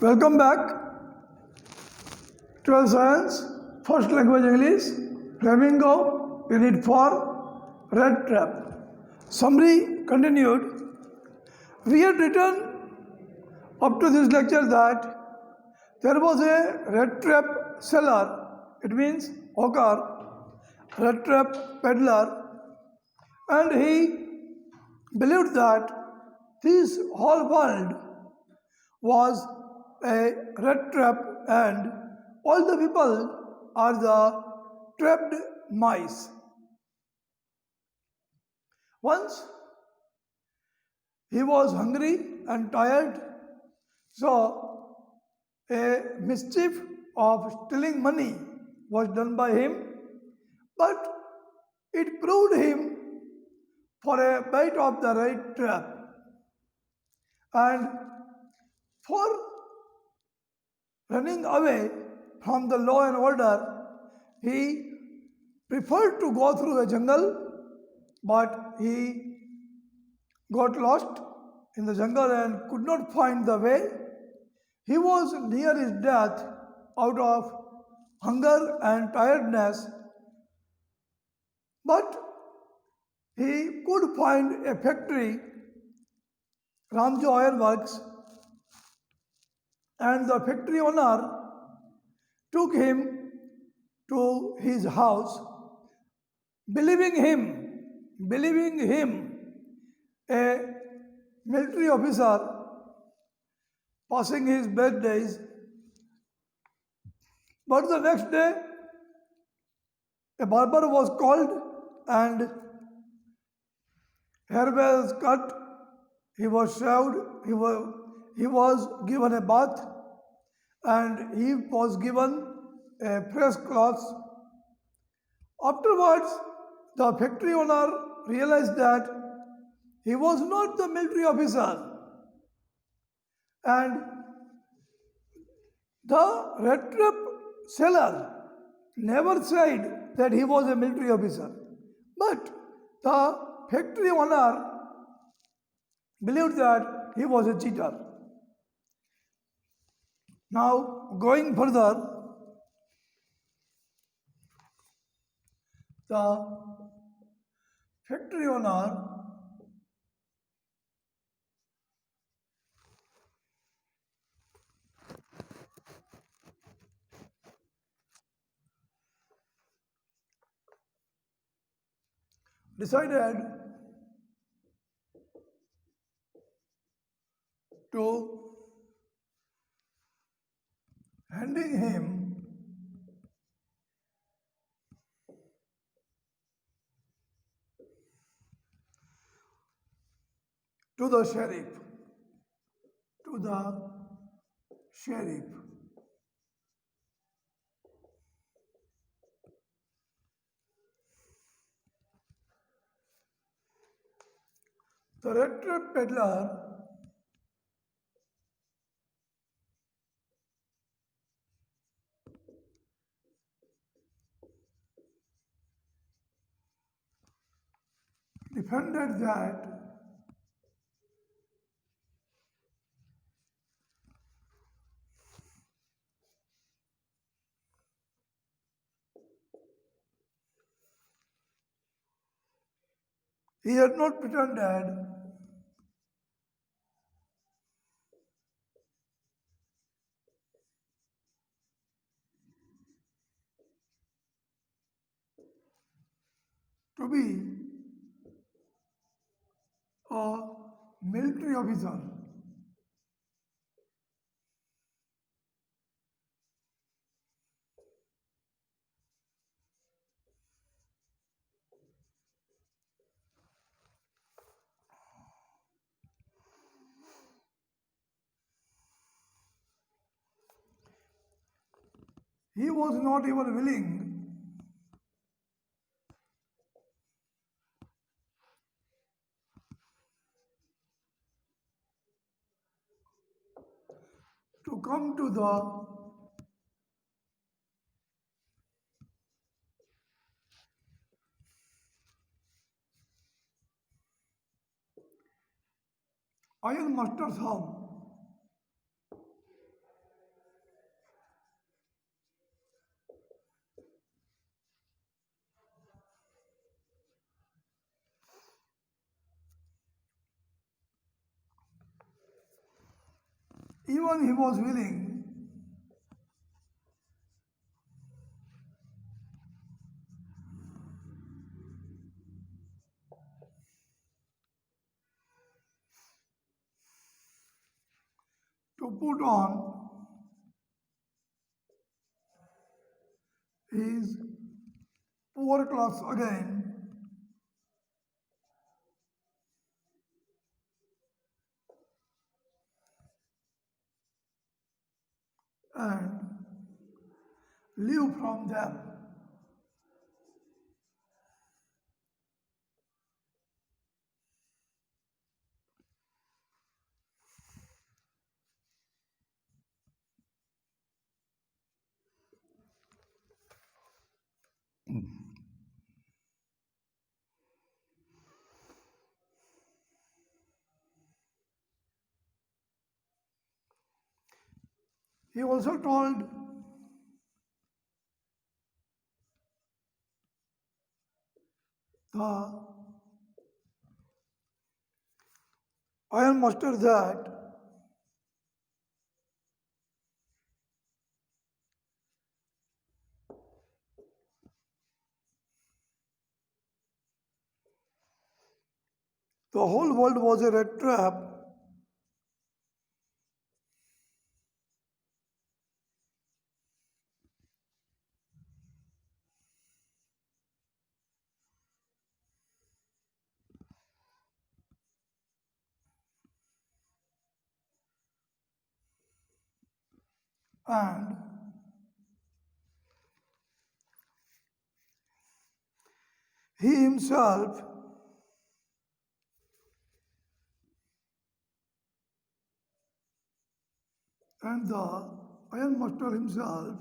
Welcome back. 12th Science, First Language English, Flamingo, Unit 4, Red Trap. Summary continued. We had written up to this lecture that there was a red trap seller, it means hawker, red trap peddler, and he believed that this whole world was a red trap and all the people are the trapped mice. Once he was hungry and tired, so a mischief of stealing money was done by him, but it proved him for a bite of the right trap. And for running away from the law and order, he preferred to go through a jungle, but he got lost in the jungle and could not find the way. He was near his death out of hunger and tiredness, but he could find a factory, Ramjo Iron Works, and the factory owner took him to his house, believing him a military officer passing his bad days. But the next day, a barber was called and hair was cut, he was shaved, he was given a bath, and he was given a fresh clothes. Afterwards, the factory owner realized that he was not the military officer, and the red trap seller never said that he was a military officer, but the factory owner believed that he was a cheater. Now, going further, the factory owner decided to handing him to the sheriff. The red trap peddler defended that he had not pretended to be a military officer. He was not even willing to come to the iron master's home even he was willing to put on his poor clothes again and live from them. He also told the iron master that the whole world was a red trap and he himself and the iron master himself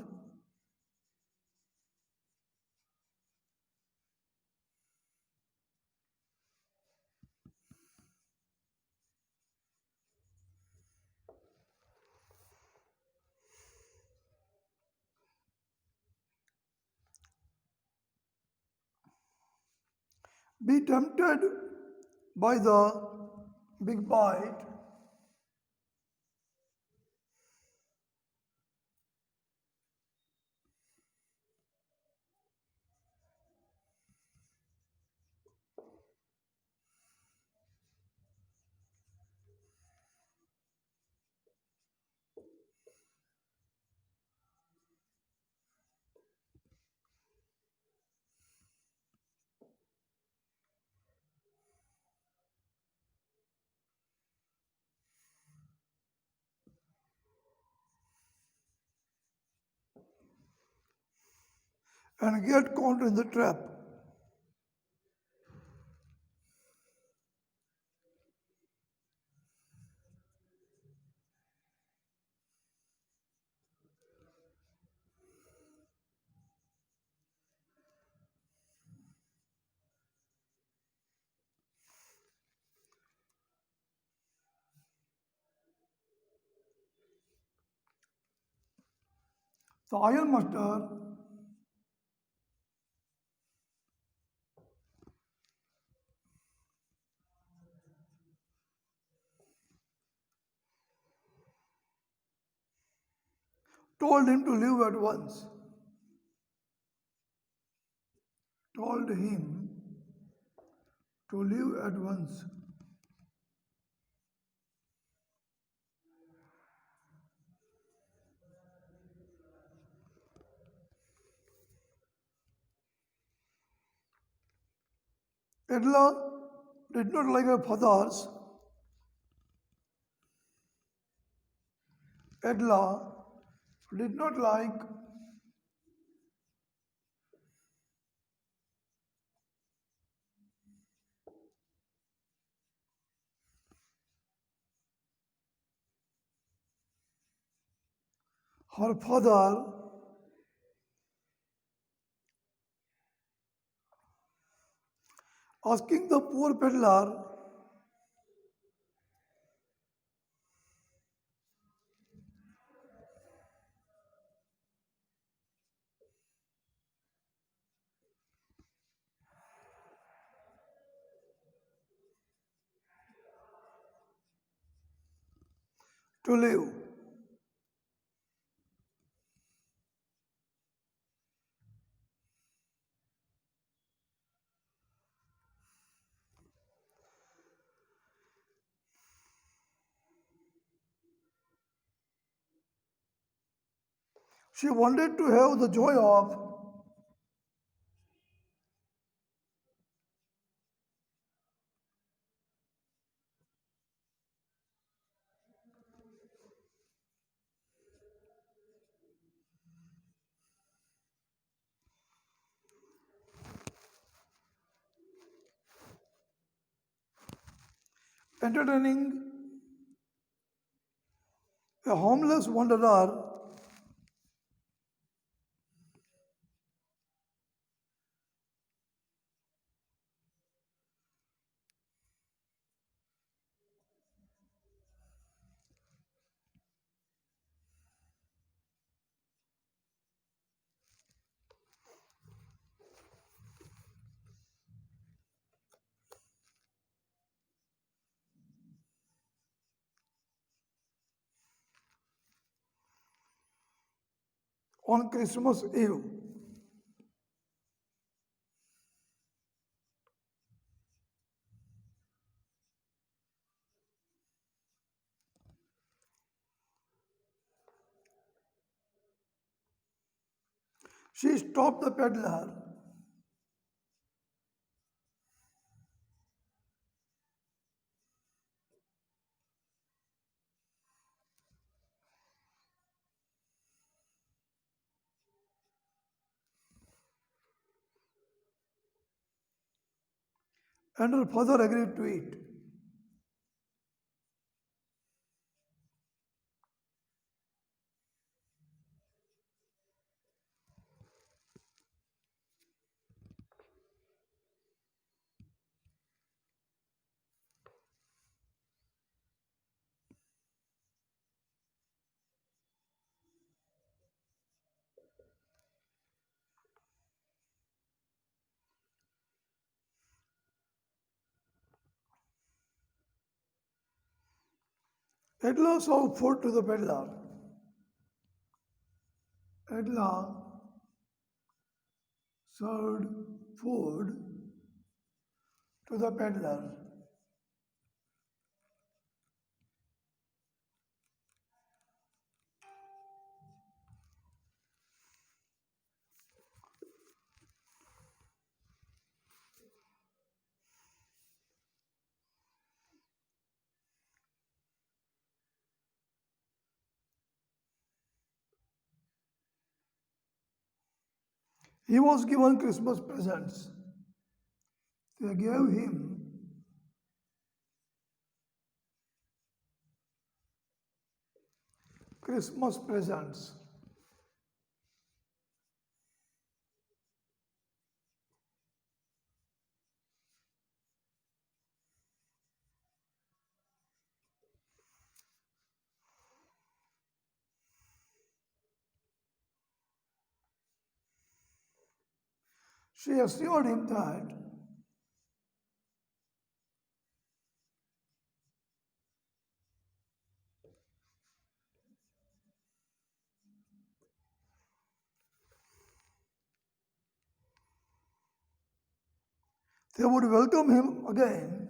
be tempted by the big bite and get caught in the trap. The iron master told him to leave at once. Told him to leave at once. Edla did not like her father's. Edla did not like her father asking the poor peddler to leave. She wanted to have the joy of entertaining a homeless wanderer on Christmas Eve. She stopped the peddler and her father agreed to it. Edla served food to the peddler. Edla served food to the peddler. He was given Christmas presents. They gave him Christmas presents. She assured him that they would welcome him again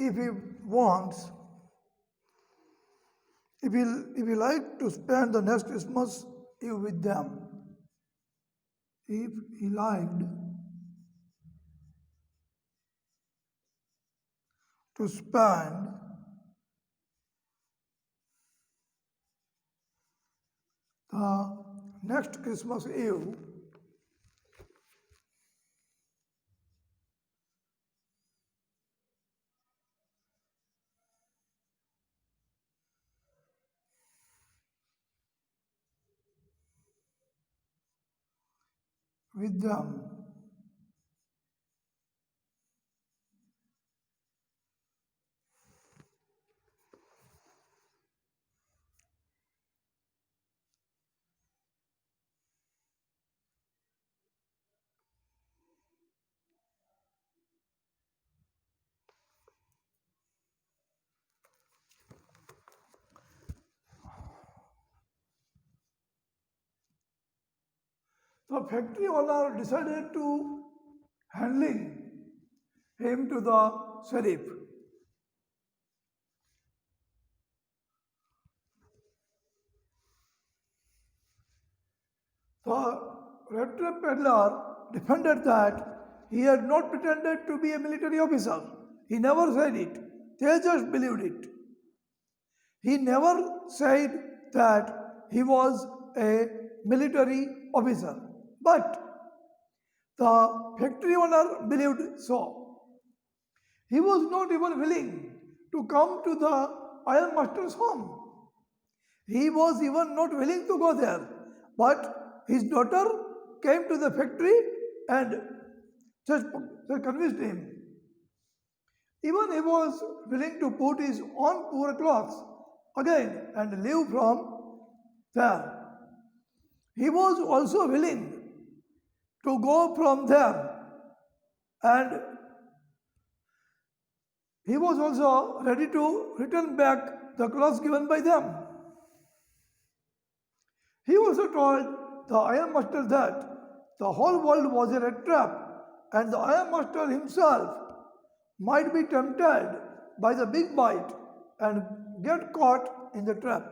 if he wants, if he like to spend the next Christmas Eve with them. If he liked to spend the next Christmas Eve with them. the factory owner decided to handling him to the sheriff. The red trap peddler defended that he had not pretended to be a military officer. He never said it. They just believed it. He never said that he was a military officer. But the factory owner believed so. He was not even willing to come to the ironmaster's home. He was even not willing to go there. But his daughter came to the factory and just convinced him. Even he was willing to put his own poor clothes again and leave from there. He was also willing to go from there and he was also ready to return back the clothes given by them. He also told the ironmaster that the whole world was a rat trap and the ironmaster himself might be tempted by the big bite and get caught in the trap.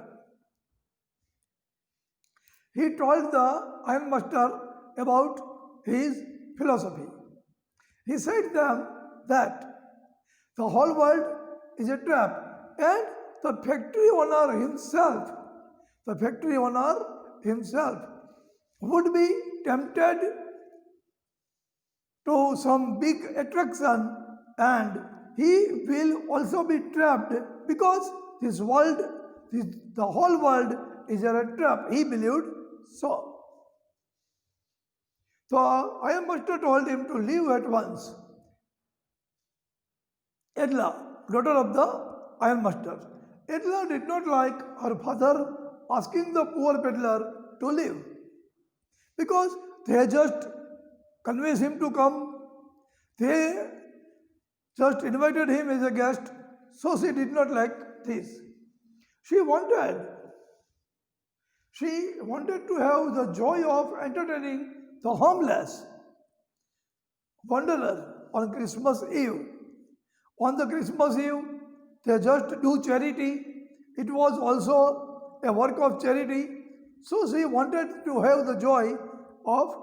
He told the ironmaster about his philosophy. He said them that the whole world is a trap and the factory owner himself would be tempted to some big attraction and he will also be trapped because the whole world is a trap. He believed so. So Ironmaster told him to leave at once. Edla, daughter of the ironmaster. Edla did not like her father asking the poor peddler to leave because they just convinced him to come. They just invited him as a guest, so she did not like this. She wanted to have the joy of entertaining the homeless wanderer on Christmas Eve. On the Christmas Eve, they just do charity. It was also a work of charity. So she wanted to have the joy of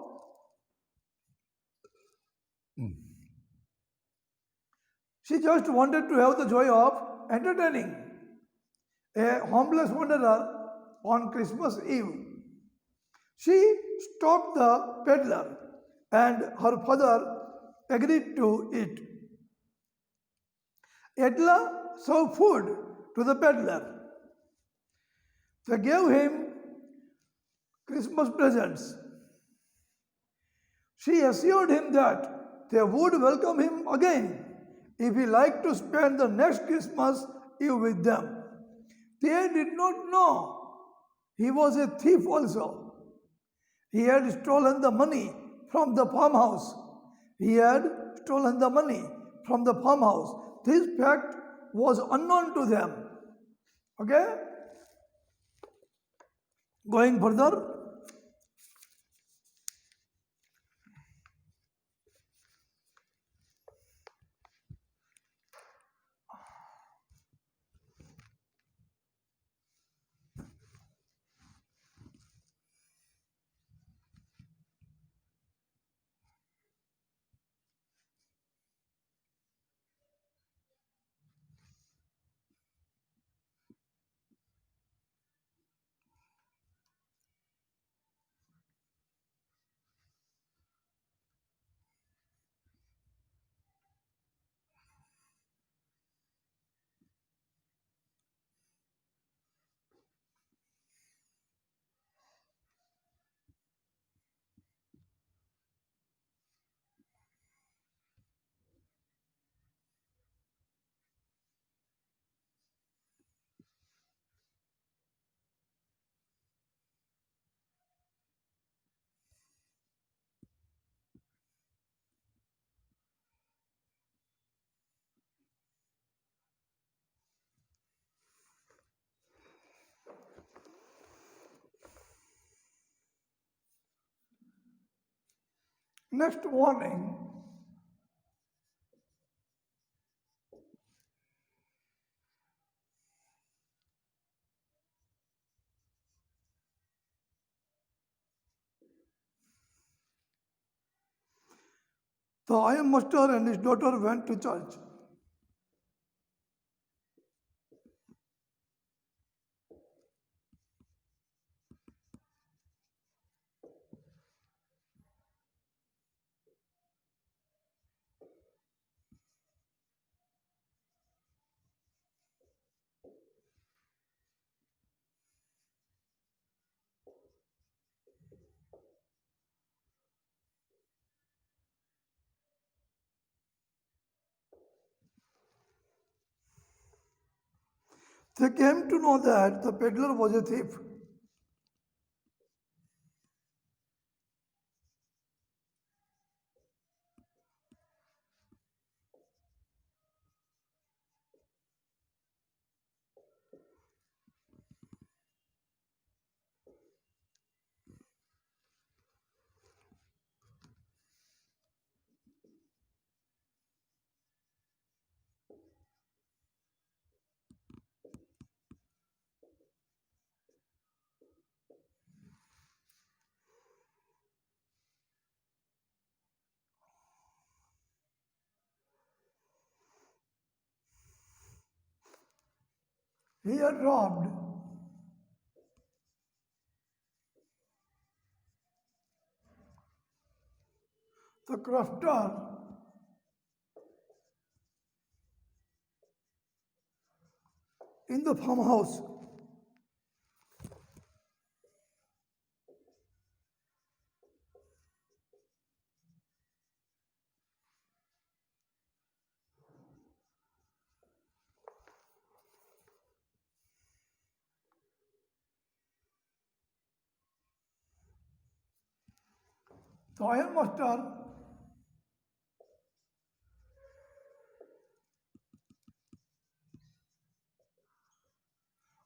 she just wanted to have the joy of entertaining a homeless wanderer on Christmas Eve. She stopped the peddler and her father agreed to it. Edla served food to the peddler. They gave him Christmas presents. She assured him that they would welcome him again if he liked to spend the next Christmas Eve with them. They did not know he was a thief also. He had stolen the money from the farmhouse. This fact was unknown to them. Okay? Going further. Next warning. The iron master and his daughter went to church. They came to know that the peddler was a thief. He had robbed the crofter in the farmhouse. The iron master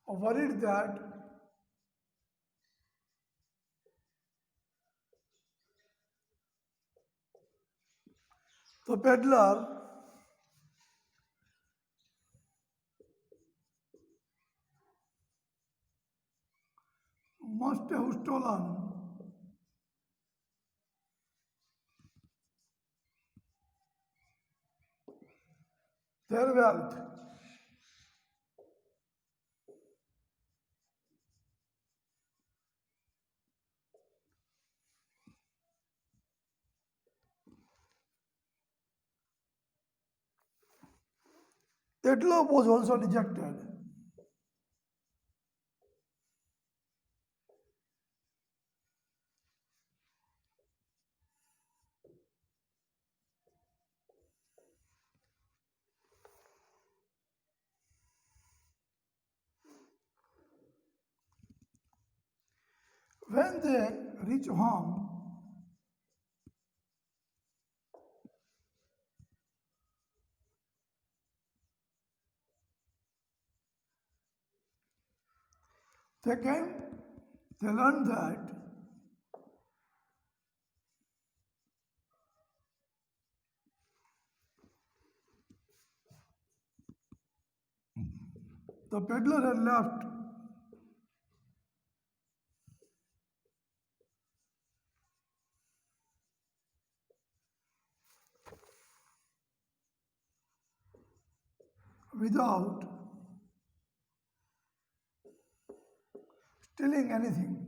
worried that the peddler must have stolen their wealth. Peddler was also dejected. When they reach home, they came, they learned that the peddler had left without stealing anything.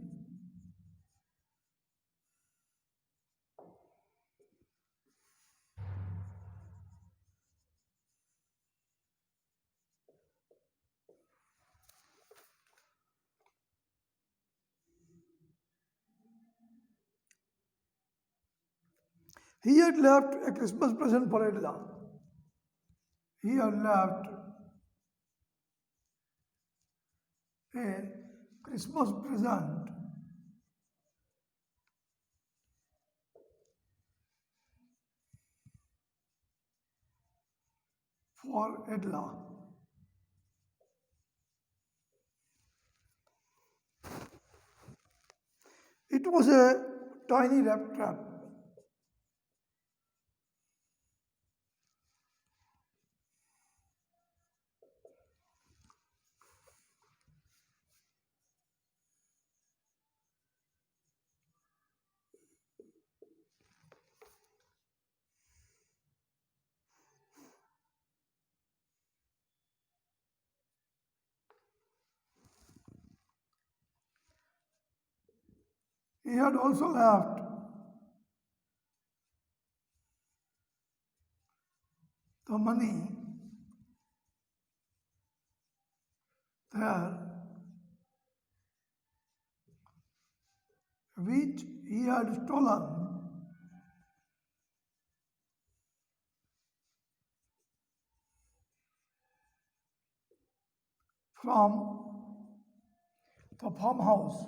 He had left a Christmas present for Edla. He had left a Christmas present for Edla. It was a tiny rat trap. he had also left the money there which he had stolen from the farmhouse.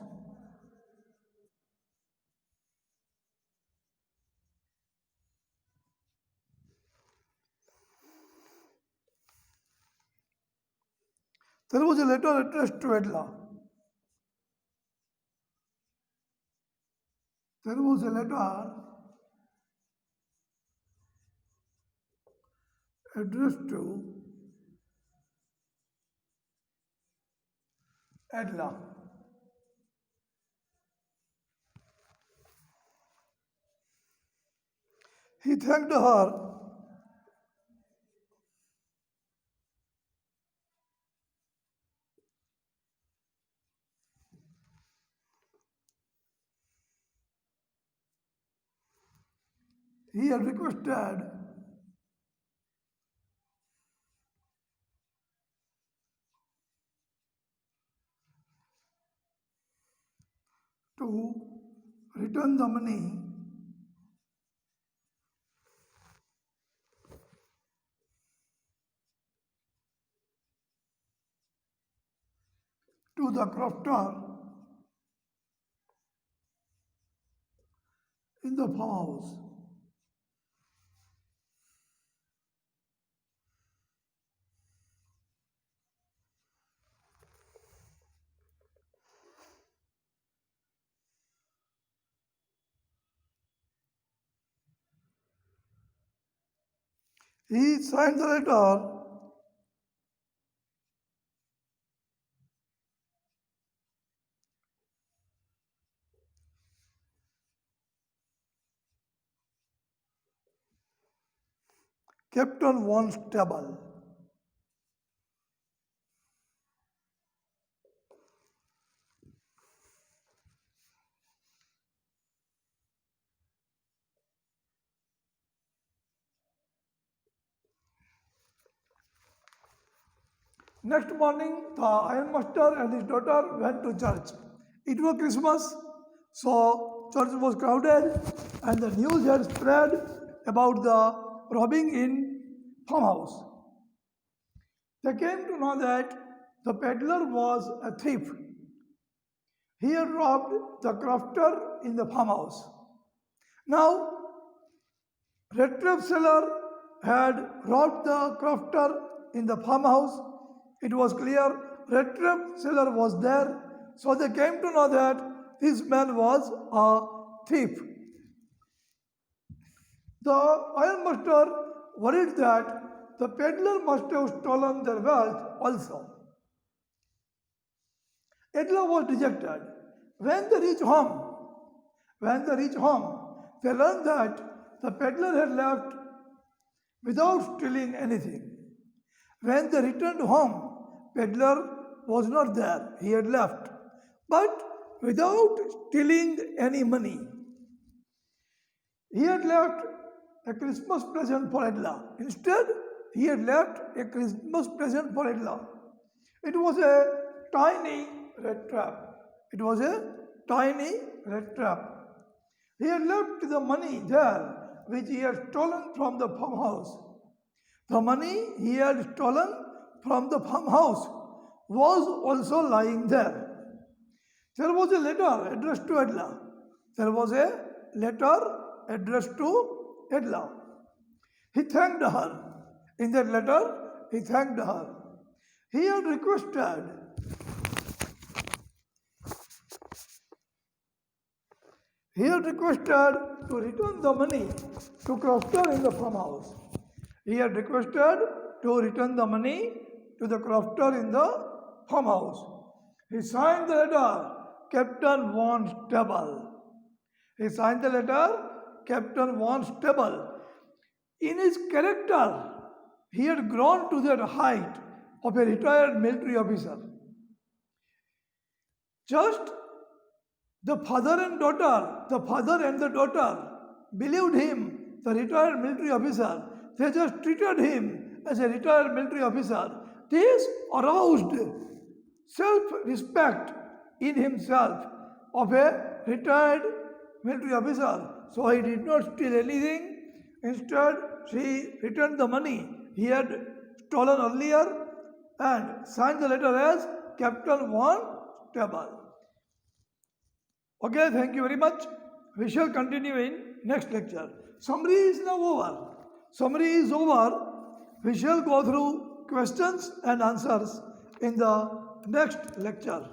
There was a letter addressed to Edla. There was a letter addressed to Edla. He thanked her he had requested to return the money to the crofter in the farmhouse. He signed the letter kept on one's table. Next morning, the ironmaster and his daughter went to church. It was Christmas, so church was crowded, and the news had spread about the robbing in farmhouse. They came to know that the peddler was a thief. He had robbed the crofter in the farmhouse. Now, red trap seller had robbed the crofter in the farmhouse. It was clear red trap seller was there, so they came to know that this man was a thief. The ironmaster worried that the peddler must have stolen their wealth also. Edla was dejected. When they reached home, they learned that the peddler had left without stealing anything. When they returned home, peddler was not there. He had left, but without stealing any money. He had left a Christmas present for Edla. Instead, he had left a Christmas present for Edla. It was a tiny red trap. It was a tiny red trap. He had left the money there which he had stolen from the farmhouse. The money he had stolen from the farmhouse was also lying there. There was a letter addressed to Edla. There was a letter addressed to Edla. He thanked her. In that letter, he thanked her. He had requested to return the money to crofter in the farmhouse. He had requested to return the money to the crofter in the farmhouse. He signed the letter, kept on one's table. He signed the letter, kept on one's table. In his character, he had grown to that height of a retired military officer. Just The father and the daughter believed him, the retired military officer. They just treated him as a retired military officer. This aroused self-respect in himself of a retired military officer. So he did not steal anything. Instead, he returned the money he had stolen earlier and signed the letter as Captain Von Stable. Okay, thank you very much. We shall continue in next lecture. Summary is now over. Summary is over. We shall go through questions and answers in the next lecture.